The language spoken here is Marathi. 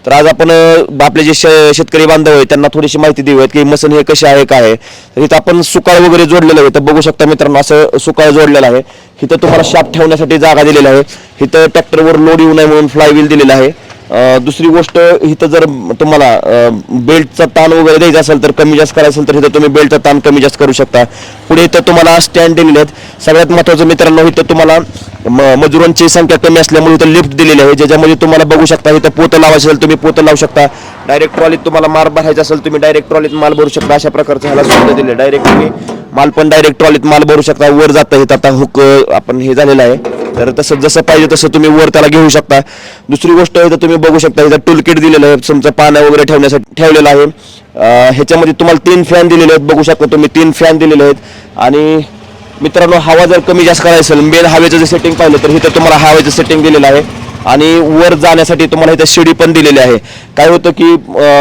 तर आज आपण आपले जे शेतकरी बांधव आहेत त्यांना थोडीशी माहिती देऊयात की मसन हे कसे आहे काय आहे. तर इथं आपण सुकाळ वगैरे जोडलेलं आहे. तर बघू शकता मित्रांनो असं सुकाळ जोडलेलं आहे. इथं तुम्हाला शाफ्ट ठेवण्यासाठी जागा दिलेली आहे. इथं ट्रॅक्टरवर लोड येऊ नये म्हणून फ्लायव्हील दिलेला आहे. दुसरी गोष्ट इथं जर तुम्हाला बेल्टचा ताण वगैरे द्यायचा असेल तर कमी जास्त करायचं असेल तर इथं तुम्ही बेल्टचा ताण कमी जास्त करू शकता. पुढे इथं तुम्हाला स्टँड दिलेले आहेत. सगळ्यात महत्त्वाचं मित्रांनो इथं तुम्हाला मजुरांची संख्या कमी असल्यामुळे इथं लिफ्ट दिलेली आहे, ज्याच्यामध्ये तुम्हाला बघू शकता इथं पोतं लावायचं असेल तुम्ही पोतं लावू शकता. डायरेक्ट ट्रॉलीत तुम्हाला माल भरायचा असेल तुम्ही डायरेक्ट ट्रॉलीत माल भरू शकता. अशा प्रकारचं ह्याला सुविधा दिली आहे. डायरेक्ट तुम्ही माल पण डायरेक्ट ट्रॉलीत माल भरू शकता. वर जाता इथं आता हुक आपण हे झालेलं आहे, तर तसं जसं पाहिजे तसं तुम्ही वर त्याला घेऊ शकता. दुसरी गोष्ट इथं तुम्ही बघू शकता इथं टूल किट दिलेलं आहे, तुमचं पानं वगैरे ठेवण्यासाठी ठेवलेलं आहे. ह्याच्यामध्ये तुम्हाला 3 फॅन दिलेले आहेत. बघू शकता तुम्ही 3 फॅन दिलेले आहेत. आणि मित्रांनो हवा जर कमी जास्त करायचं असेल मेन हवेचं जर सेटिंग पाहिलं तर इथं तुम्हाला हवेचं सेटिंग दिलेलं आहे. आणि वर जाण्यासाठी तुम्हाला इथं शिडी पण दिलेली आहे. काय होतं की